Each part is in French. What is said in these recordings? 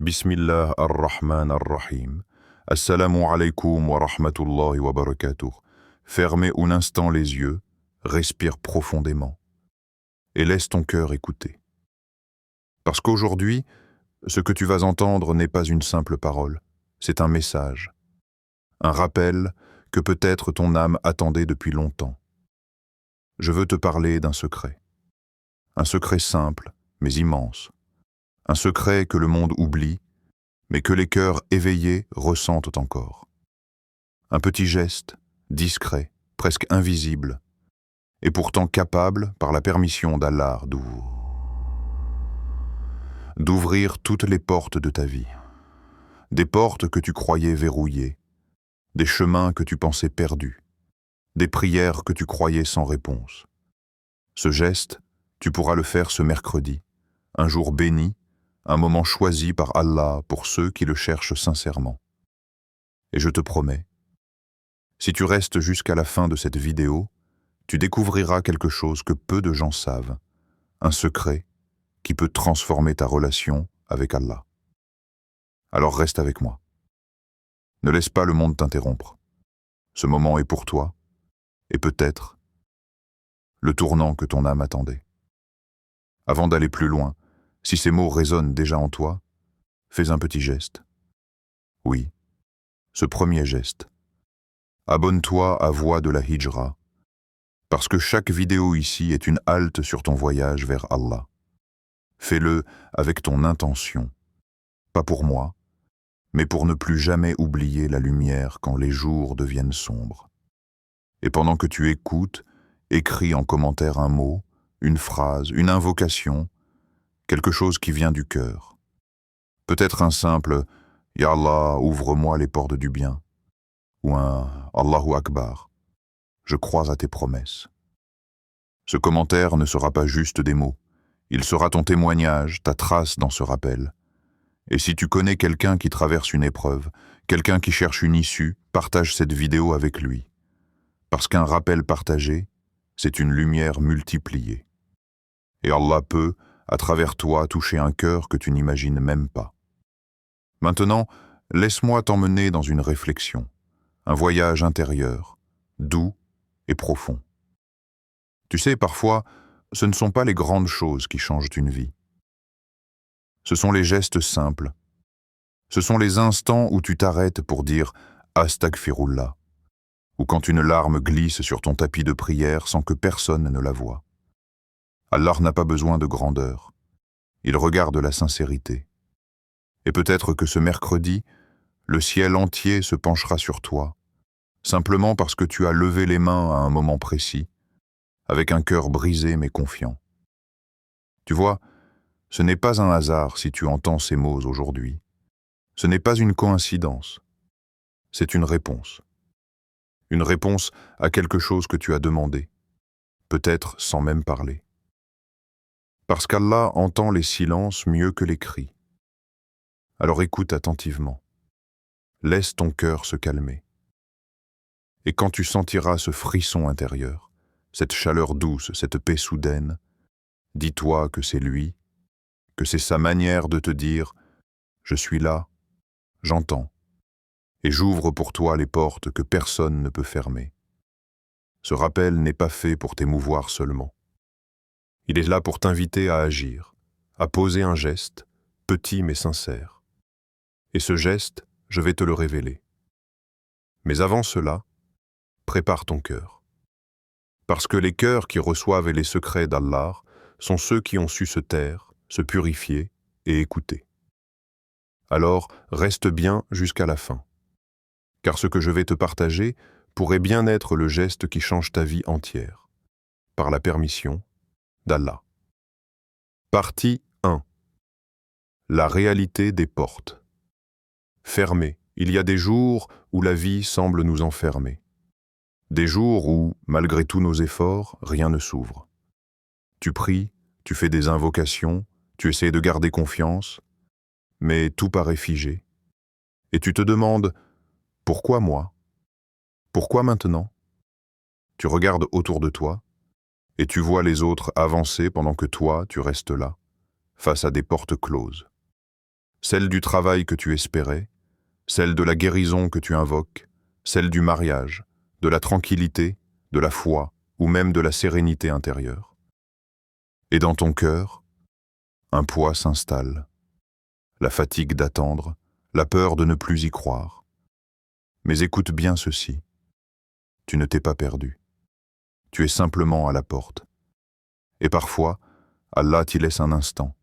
Bismillah ar-Rahman ar-Rahim. Assalamu alaikum wa rahmatullahi wa barakatuh. Fermez un instant les yeux, respire profondément et laisse ton cœur écouter. Parce qu'aujourd'hui, ce que tu vas entendre n'est pas une simple parole, c'est un message, un rappel que peut-être ton âme attendait depuis longtemps. Je veux te parler d'un secret. Un secret simple, mais immense. Un secret que le monde oublie, mais que les cœurs éveillés ressentent encore. Un petit geste, discret, presque invisible, et pourtant capable, par la permission d'Allah, d'ouvrir toutes les portes de ta vie. Des portes que tu croyais verrouillées, des chemins que tu pensais perdus, des prières que tu croyais sans réponse. Ce geste, tu pourras le faire ce mercredi, un jour béni, un moment choisi par Allah pour ceux qui le cherchent sincèrement. Et je te promets, si tu restes jusqu'à la fin de cette vidéo, tu découvriras quelque chose que peu de gens savent, un secret qui peut transformer ta relation avec Allah. Alors reste avec moi. Ne laisse pas le monde t'interrompre. Ce moment est pour toi, et peut-être le tournant que ton âme attendait. Avant d'aller plus loin, si ces mots résonnent déjà en toi, fais un petit geste. Oui, ce premier geste. Abonne-toi à Voix de la Hijra, parce que chaque vidéo ici est une halte sur ton voyage vers Allah. Fais-le avec ton intention, pas pour moi, mais pour ne plus jamais oublier la lumière quand les jours deviennent sombres. Et pendant que tu écoutes, écris en commentaire un mot, une phrase, une invocation, quelque chose qui vient du cœur. Peut-être un simple « Ya Allah, ouvre-moi les portes du bien » ou un « Allahu Akbar, je crois à tes promesses ». Ce commentaire ne sera pas juste des mots, il sera ton témoignage, ta trace dans ce rappel. Et si tu connais quelqu'un qui traverse une épreuve, quelqu'un qui cherche une issue, partage cette vidéo avec lui. Parce qu'un rappel partagé, c'est une lumière multipliée. Et Allah peut, à travers toi, toucher un cœur que tu n'imagines même pas. Maintenant, laisse-moi t'emmener dans une réflexion, un voyage intérieur, doux et profond. Tu sais, parfois, ce ne sont pas les grandes choses qui changent une vie. Ce sont les gestes simples. Ce sont les instants où tu t'arrêtes pour dire « Astaghfirullah » ou quand une larme glisse sur ton tapis de prière sans que personne ne la voie. Allah n'a pas besoin de grandeur. Il regarde la sincérité. Et peut-être que ce mercredi, le ciel entier se penchera sur toi, simplement parce que tu as levé les mains à un moment précis, avec un cœur brisé mais confiant. Tu vois, ce n'est pas un hasard si tu entends ces mots aujourd'hui. Ce n'est pas une coïncidence. C'est une réponse. Une réponse à quelque chose que tu as demandé, peut-être sans même parler. Parce qu'Allah entend les silences mieux que les cris. Alors écoute attentivement. Laisse ton cœur se calmer. Et quand tu sentiras ce frisson intérieur, cette chaleur douce, cette paix soudaine, dis-toi que c'est lui, que c'est sa manière de te dire « Je suis là, j'entends, et j'ouvre pour toi les portes que personne ne peut fermer. » Ce rappel n'est pas fait pour t'émouvoir seulement. Il est là pour t'inviter à agir, à poser un geste, petit mais sincère. Et ce geste, je vais te le révéler. Mais avant cela, prépare ton cœur. Parce que les cœurs qui reçoivent les secrets d'Allah sont ceux qui ont su se taire, se purifier et écouter. Alors, reste bien jusqu'à la fin. Car ce que je vais te partager pourrait bien être le geste qui change ta vie entière, par la permission d'Allah. Partie 1. La réalité des portes. Fermées. Il y a des jours où la vie semble nous enfermer. Des jours où, malgré tous nos efforts, rien ne s'ouvre. Tu pries, tu fais des invocations, tu essaies de garder confiance, mais tout paraît figé. Et tu te demandes « Pourquoi moi ? Pourquoi maintenant ?» Tu regardes autour de toi, et tu vois les autres avancer pendant que toi, tu restes là, face à des portes closes. celle du travail que tu espérais, celle de la guérison que tu invoques, celle du mariage, de la tranquillité, de la foi ou même de la sérénité intérieure. Et dans ton cœur, un poids s'installe, la fatigue d'attendre, la peur de ne plus y croire. Mais écoute bien ceci, tu ne t'es pas perdu. Tu es simplement à la porte. Et parfois, Allah t'y laisse un instant,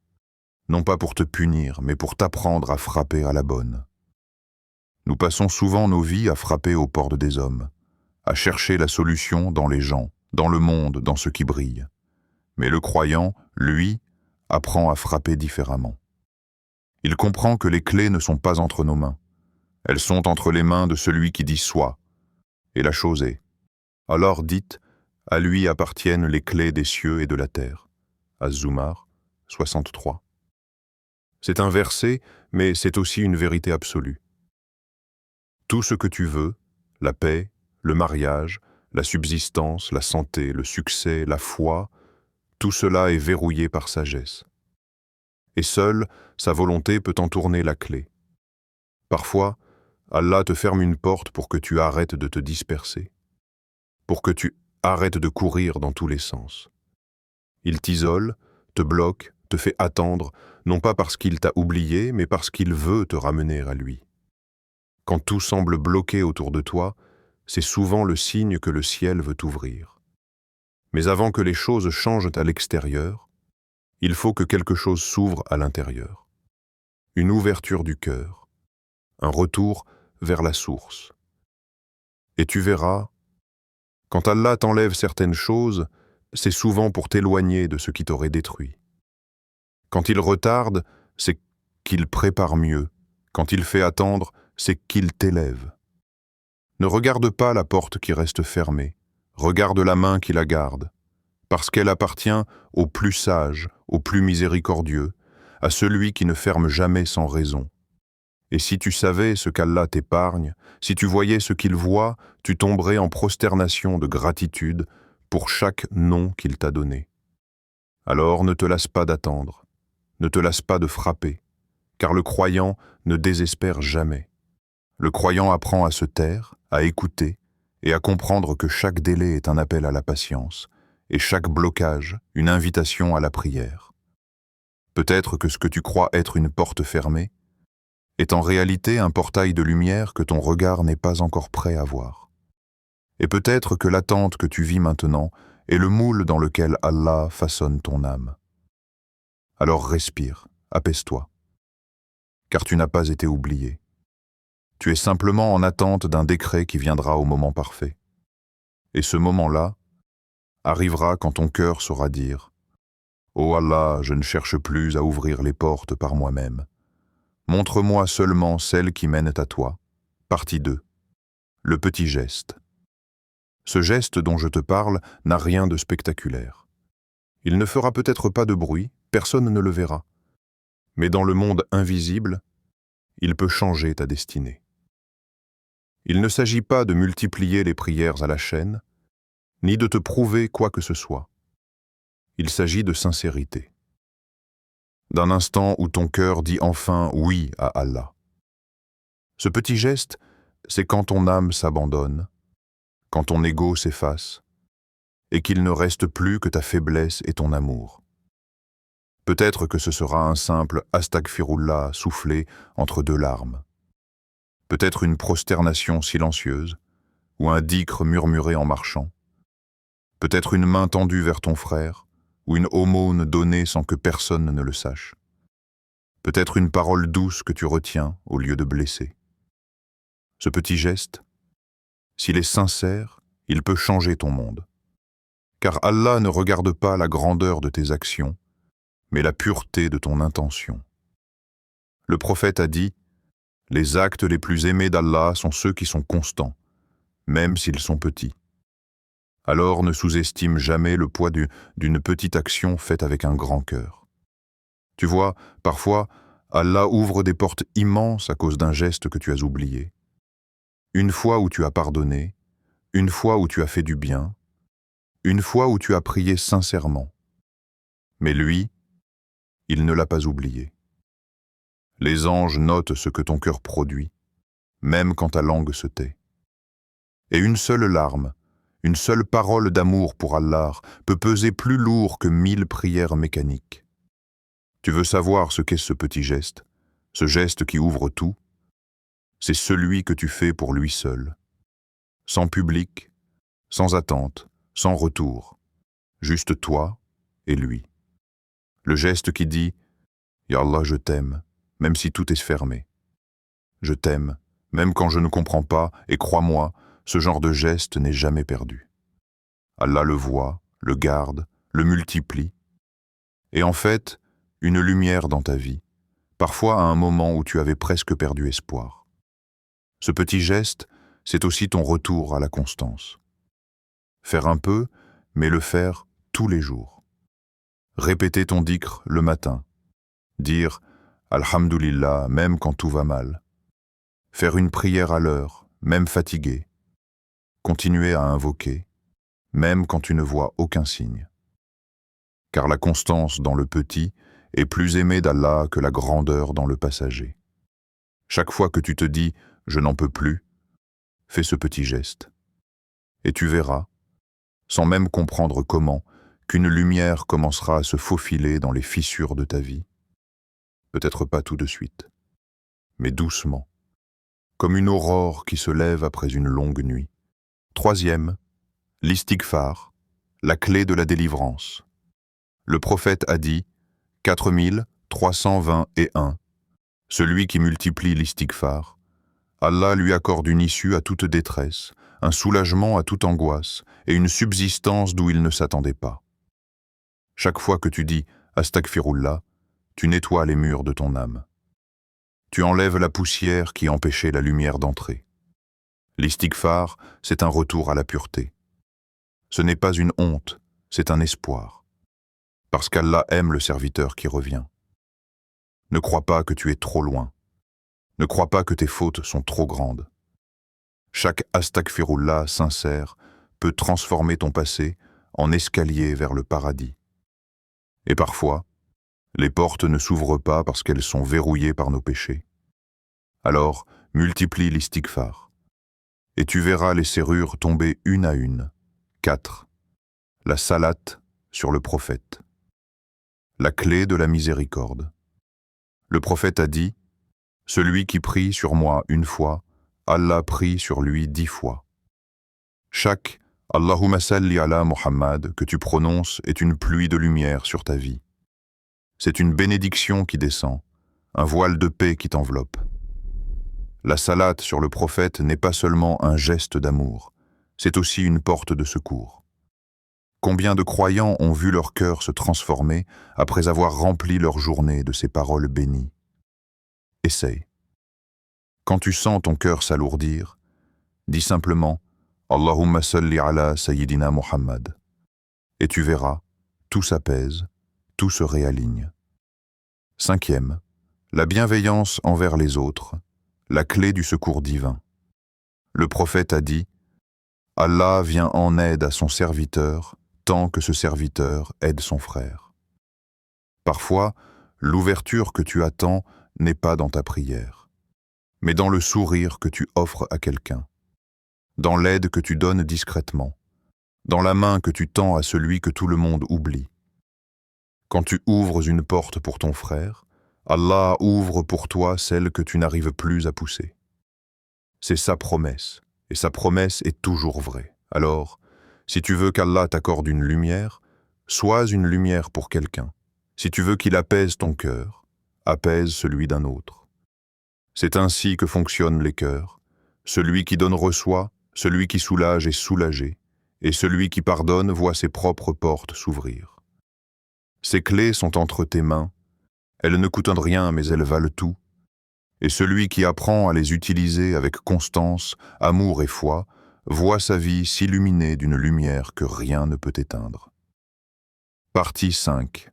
non pas pour te punir, mais pour t'apprendre à frapper à la bonne. Nous passons souvent nos vies à frapper aux portes des hommes, à chercher la solution dans les gens, dans le monde, dans ce qui brille. Mais le croyant, lui, apprend à frapper différemment. Il comprend que les clés ne sont pas entre nos mains. Elles sont entre les mains de celui qui dit « soit ». Et la chose est. Alors dites, à lui appartiennent les clés des cieux et de la terre. Az-Zumar 63. C'est un verset, mais c'est aussi une vérité absolue. Tout ce que tu veux, la paix, le mariage, la subsistance, la santé, le succès, la foi, tout cela est verrouillé par sagesse. Et seule sa volonté peut en tourner la clé. Parfois, Allah te ferme une porte pour que tu arrêtes de te disperser, pour que tu arrêtes de courir dans tous les sens. Il t'isole, te bloque, te fait attendre, non pas parce qu'il t'a oublié, mais parce qu'il veut te ramener à lui. Quand tout semble bloqué autour de toi, c'est souvent le signe que le ciel veut t'ouvrir. Mais avant que les choses changent à l'extérieur, il faut que quelque chose s'ouvre à l'intérieur. Une ouverture du cœur, un retour vers la source. Et tu verras, quand Allah t'enlève certaines choses, c'est souvent pour t'éloigner de ce qui t'aurait détruit. Quand il retarde, c'est qu'il prépare mieux. Quand il fait attendre, c'est qu'il t'élève. Ne regarde pas la porte qui reste fermée, regarde la main qui la garde, parce qu'elle appartient au plus sage, au plus miséricordieux, à celui qui ne ferme jamais sans raison. Et si tu savais ce qu'Allah t'épargne, si tu voyais ce qu'il voit, tu tomberais en prosternation de gratitude pour chaque nom qu'il t'a donné. Alors ne te lasse pas d'attendre, ne te lasse pas de frapper, car le croyant ne désespère jamais. Le croyant apprend à se taire, à écouter et à comprendre que chaque délai est un appel à la patience et chaque blocage une invitation à la prière. Peut-être que ce que tu crois être une porte fermée est en réalité un portail de lumière que ton regard n'est pas encore prêt à voir. Et peut-être que l'attente que tu vis maintenant est le moule dans lequel Allah façonne ton âme. Alors respire, apaise-toi, car tu n'as pas été oublié. Tu es simplement en attente d'un décret qui viendra au moment parfait. Et ce moment-là arrivera quand ton cœur saura dire « Oh Allah, je ne cherche plus à ouvrir les portes par moi-même. Montre-moi seulement celles qui mènent à toi. » Partie 2. Le petit geste. Ce geste dont je te parle n'a rien de spectaculaire. Il ne fera peut-être pas de bruit, personne ne le verra. Mais dans le monde invisible, il peut changer ta destinée. Il ne s'agit pas de multiplier les prières à la chaîne, ni de te prouver quoi que ce soit. Il s'agit de sincérité. D'un instant où ton cœur dit enfin oui à Allah. Ce petit geste, c'est quand ton âme s'abandonne, quand ton ego s'efface, et qu'il ne reste plus que ta faiblesse et ton amour. Peut-être que ce sera un simple « Astaghfirullah » soufflé entre deux larmes. Peut-être une prosternation silencieuse, ou un dhikr murmuré en marchant. Peut-être une main tendue vers ton frère, ou une aumône donnée sans que personne ne le sache. Peut-être une parole douce que tu retiens au lieu de blesser. Ce petit geste, s'il est sincère, il peut changer ton monde. Car Allah ne regarde pas la grandeur de tes actions, mais la pureté de ton intention. Le prophète a dit « Les actes les plus aimés d'Allah sont ceux qui sont constants, même s'ils sont petits. » Alors ne sous-estime jamais le poids d'une petite action faite avec un grand cœur. Tu vois, parfois, Allah ouvre des portes immenses à cause d'un geste que tu as oublié. Une fois où tu as pardonné, une fois où tu as fait du bien, une fois où tu as prié sincèrement. Mais lui, il ne l'a pas oublié. Les anges notent ce que ton cœur produit, même quand ta langue se tait. Et une seule larme, une seule parole d'amour pour Allah peut peser plus lourd que 1000 prières mécaniques. Tu veux savoir ce qu'est ce petit geste, ce geste qui ouvre tout? C'est celui que tu fais pour lui seul. Sans public, sans attente, sans retour. Juste toi et lui. Le geste qui dit « Ya Allah, je t'aime », même si tout est fermé. Je t'aime, même quand je ne comprends pas, et crois-moi, ce genre de geste n'est jamais perdu. Allah le voit, le garde, le multiplie. Et en fait, une lumière dans ta vie, parfois à un moment où tu avais presque perdu espoir. Ce petit geste, c'est aussi ton retour à la constance. Faire un peu, mais le faire tous les jours. Répéter ton dhikr le matin. Dire « Alhamdulillah » même quand tout va mal. Faire une prière à l'heure, même fatigué. Continuer à invoquer, même quand tu ne vois aucun signe. Car la constance dans le petit est plus aimée d'Allah que la grandeur dans le passager. Chaque fois que tu te dis « je n'en peux plus », fais ce petit geste. Et tu verras, sans même comprendre comment, qu'une lumière commencera à se faufiler dans les fissures de ta vie. Peut-être pas tout de suite, mais doucement, comme une aurore qui se lève après une longue nuit. Troisième, l'istighfar, la clé de la délivrance. Le prophète a dit 4321, celui qui multiplie l'istighfar, Allah lui accorde une issue à toute détresse, un soulagement à toute angoisse et une subsistance d'où il ne s'attendait pas. Chaque fois que tu dis « Astaghfirullah », tu nettoies les murs de ton âme. Tu enlèves la poussière qui empêchait la lumière d'entrer. L'istighfar, c'est un retour à la pureté. Ce n'est pas une honte, c'est un espoir. Parce qu'Allah aime le serviteur qui revient. Ne crois pas que tu es trop loin. Ne crois pas que tes fautes sont trop grandes. Chaque astaghfirullah sincère peut transformer ton passé en escalier vers le paradis. Et parfois, les portes ne s'ouvrent pas parce qu'elles sont verrouillées par nos péchés. Alors, multiplie l'istighfar. Et tu verras les serrures tomber une à une. 4. La salate sur le prophète. La clé de la miséricorde. Le prophète a dit « Celui qui prie sur moi une fois, Allah prie sur lui 10 fois. » Chaque « Allahumma salli ala Muhammad » que tu prononces est une pluie de lumière sur ta vie. C'est une bénédiction qui descend, un voile de paix qui t'enveloppe. La salate sur le prophète n'est pas seulement un geste d'amour, c'est aussi une porte de secours. Combien de croyants ont vu leur cœur se transformer après avoir rempli leur journée de ces paroles bénies? Essaye. Quand tu sens ton cœur s'alourdir, dis simplement « Allahumma salli ala Sayyidina Muhammad » et tu verras, tout s'apaise, tout se réaligne. Cinquième, la bienveillance envers les autres, la clé du secours divin. Le prophète a dit « Allah vient en aide à son serviteur tant que ce serviteur aide son frère. » Parfois, l'ouverture que tu attends n'est pas dans ta prière, mais dans le sourire que tu offres à quelqu'un, dans l'aide que tu donnes discrètement, dans la main que tu tends à celui que tout le monde oublie. Quand tu ouvres une porte pour ton frère, Allah ouvre pour toi celle que tu n'arrives plus à pousser. C'est sa promesse, et sa promesse est toujours vraie. Alors, si tu veux qu'Allah t'accorde une lumière, sois une lumière pour quelqu'un. Si tu veux qu'il apaise ton cœur, apaise celui d'un autre. C'est ainsi que fonctionnent les cœurs. Celui qui donne reçoit, celui qui soulage est soulagé, et celui qui pardonne voit ses propres portes s'ouvrir. Ces clés sont entre tes mains. Elles ne coûtent rien, mais elles valent tout. Et celui qui apprend à les utiliser avec constance, amour et foi, voit sa vie s'illuminer d'une lumière que rien ne peut éteindre. Partie 5.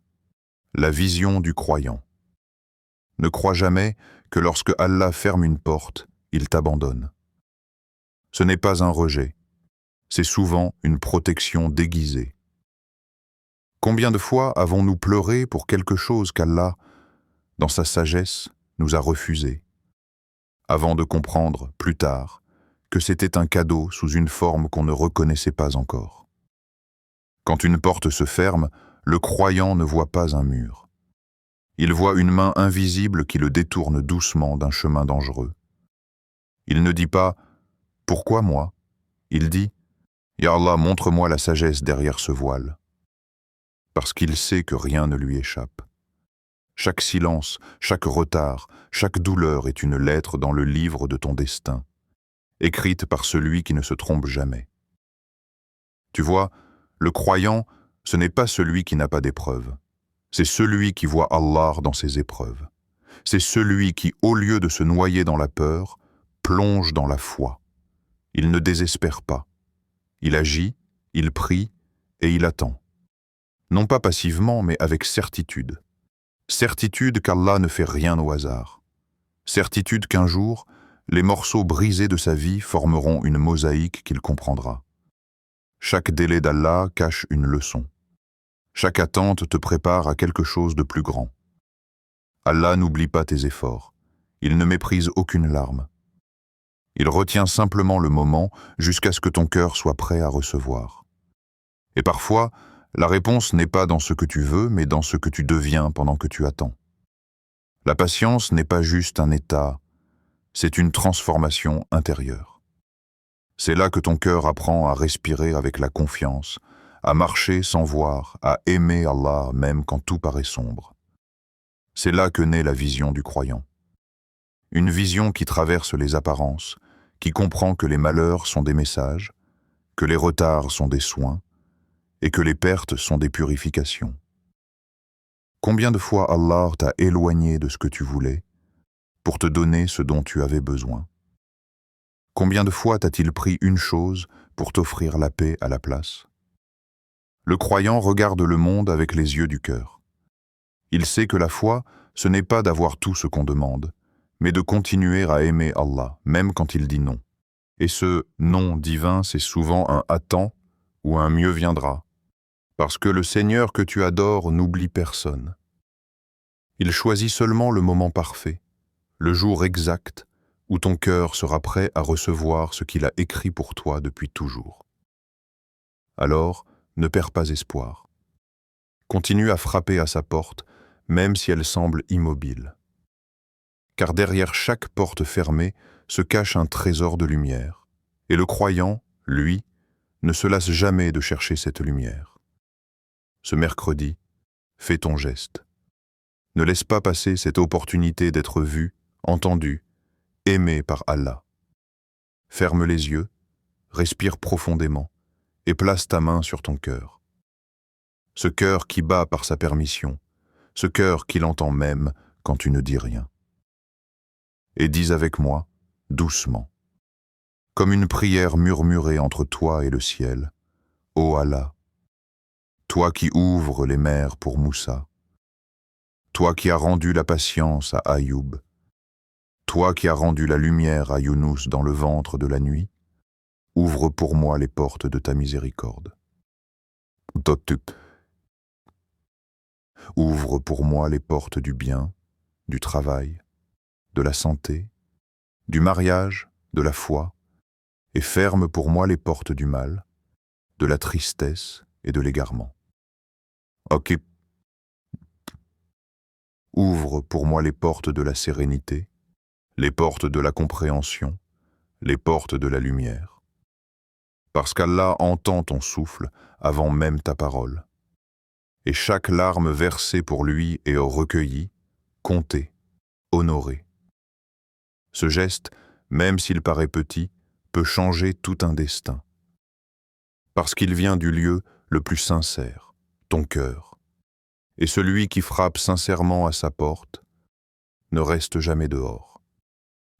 La vision du croyant. Ne crois jamais que lorsque Allah ferme une porte, il t'abandonne. Ce n'est pas un rejet, c'est souvent une protection déguisée. Combien de fois avons-nous pleuré pour quelque chose qu'Allah, dans sa sagesse, nous a refusés, avant de comprendre, plus tard, que c'était un cadeau sous une forme qu'on ne reconnaissait pas encore. Quand une porte se ferme, le croyant ne voit pas un mur. Il voit une main invisible qui le détourne doucement d'un chemin dangereux. Il ne dit pas « Pourquoi moi ?» Il dit « Ya Allah, montre-moi la sagesse derrière ce voile » parce qu'il sait que rien ne lui échappe. Chaque silence, chaque retard, chaque douleur est une lettre dans le livre de ton destin, écrite par celui qui ne se trompe jamais. Tu vois, le croyant, ce n'est pas celui qui n'a pas d'épreuves. C'est celui qui voit Allah dans ses épreuves. C'est celui qui, au lieu de se noyer dans la peur, plonge dans la foi. Il ne désespère pas. Il agit, il prie et il attend. Non pas passivement, mais avec certitude. Certitude qu'Allah ne fait rien au hasard. Certitude qu'un jour, les morceaux brisés de sa vie formeront une mosaïque qu'il comprendra. Chaque délai d'Allah cache une leçon. Chaque attente te prépare à quelque chose de plus grand. Allah n'oublie pas tes efforts. Il ne méprise aucune larme. Il retient simplement le moment jusqu'à ce que ton cœur soit prêt à recevoir. Et parfois, la réponse n'est pas dans ce que tu veux, mais dans ce que tu deviens pendant que tu attends. La patience n'est pas juste un état, c'est une transformation intérieure. C'est là que ton cœur apprend à respirer avec la confiance, à marcher sans voir, à aimer Allah même quand tout paraît sombre. C'est là que naît la vision du croyant. Une vision qui traverse les apparences, qui comprend que les malheurs sont des messages, que les retards sont des soins, et que les pertes sont des purifications. Combien de fois Allah t'a éloigné de ce que tu voulais pour te donner ce dont tu avais besoin? Combien de fois t'a-t-il pris une chose pour t'offrir la paix à la place? Le croyant regarde le monde avec les yeux du cœur. Il sait que la foi, ce n'est pas d'avoir tout ce qu'on demande, mais de continuer à aimer Allah, même quand il dit non. Et ce non divin, c'est souvent un « attends » ou un « mieux viendra ». Parce que le Seigneur que tu adores n'oublie personne. Il choisit seulement le moment parfait, le jour exact où ton cœur sera prêt à recevoir ce qu'il a écrit pour toi depuis toujours. Alors, ne perds pas espoir. Continue à frapper à sa porte, même si elle semble immobile. Car derrière chaque porte fermée se cache un trésor de lumière, et le croyant, lui, ne se lasse jamais de chercher cette lumière. Ce mercredi, fais ton geste. Ne laisse pas passer cette opportunité d'être vu, entendu, aimé par Allah. Ferme les yeux, respire profondément et place ta main sur ton cœur. Ce cœur qui bat par sa permission, ce cœur qui l'entend même quand tu ne dis rien. Et dis avec moi, doucement, comme une prière murmurée entre toi et le ciel, « Ô Allah, toi qui ouvres les mers pour Moussa, toi qui as rendu la patience à Ayoub, toi qui as rendu la lumière à Younous dans le ventre de la nuit, ouvre pour moi les portes de ta miséricorde. Ouvre pour moi les portes du bien, du travail, de la santé, du mariage, de la foi, et ferme pour moi les portes du mal, de la tristesse et de l'égarement. Ok. Ouvre pour moi les portes de la sérénité, les portes de la compréhension, les portes de la lumière. Parce qu'Allah entend ton souffle avant même ta parole. Et chaque larme versée pour lui est recueillie, comptée, honorée. Ce geste, même s'il paraît petit, peut changer tout un destin. Parce qu'il vient du lieu le plus sincère, ton cœur. Et celui qui frappe sincèrement à sa porte ne reste jamais dehors.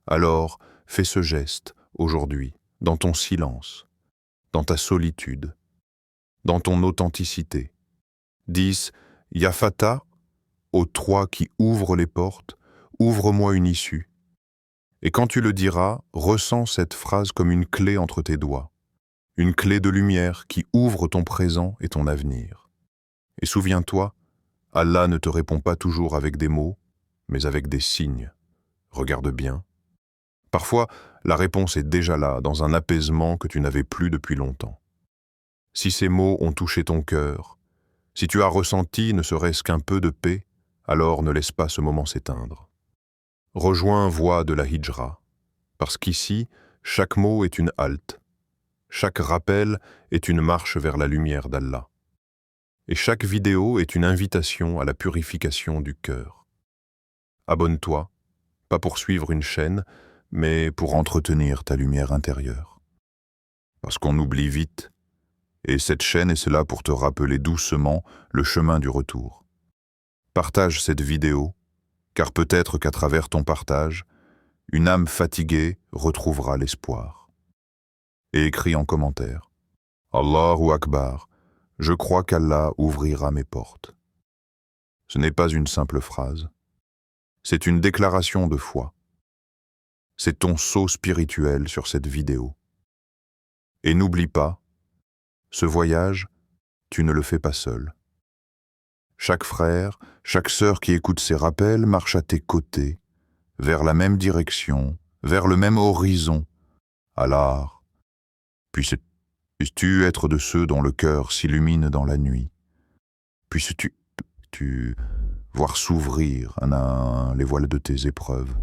Alors, fais ce geste, aujourd'hui, dans ton silence, dans ta solitude, dans ton authenticité. Dis, Ya Fata, aux trois qui ouvrent les portes, ouvre-moi une issue. Et quand tu le diras, ressens cette phrase comme une clé entre tes doigts, une clé de lumière qui ouvre ton présent et ton avenir. Et souviens-toi, Allah ne te répond pas toujours avec des mots, mais avec des signes. Regarde bien. Parfois, la réponse est déjà là, dans un apaisement que tu n'avais plus depuis longtemps. Si ces mots ont touché ton cœur, si tu as ressenti ne serait-ce qu'un peu de paix, alors ne laisse pas ce moment s'éteindre. Rejoins Voix de la Hijra, parce qu'ici, chaque mot est une halte, chaque rappel est une marche vers la lumière d'Allah, et chaque vidéo est une invitation à la purification du cœur. Abonne-toi, pas pour suivre une chaîne, mais pour entretenir ta lumière intérieure. Parce qu'on oublie vite, et cette chaîne est là pour te rappeler doucement le chemin du retour. Partage cette vidéo, car peut-être qu'à travers ton partage, une âme fatiguée retrouvera l'espoir. Et écris en commentaire: Allahu Akbar, je crois qu'Allah ouvrira mes portes. Ce n'est pas une simple phrase, c'est une déclaration de foi. C'est ton saut spirituel sur cette vidéo. Et n'oublie pas, ce voyage, tu ne le fais pas seul. Chaque frère, chaque sœur qui écoute ces rappels marche à tes côtés, vers la même direction, vers le même horizon. Alors, puisses-tu être de ceux dont le cœur s'illumine dans la nuit. Puisses-tu voir s'ouvrir un à un les voiles de tes épreuves.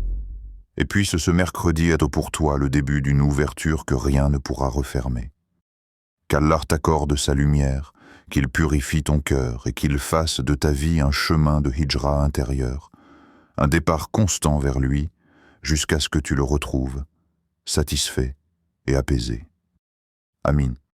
Et puisse ce mercredi être pour toi le début d'une ouverture que rien ne pourra refermer. Qu'Allah t'accorde sa lumière, qu'il purifie ton cœur et qu'il fasse de ta vie un chemin de hijra intérieur, un départ constant vers lui, jusqu'à ce que tu le retrouves, satisfait et apaisé. Amin.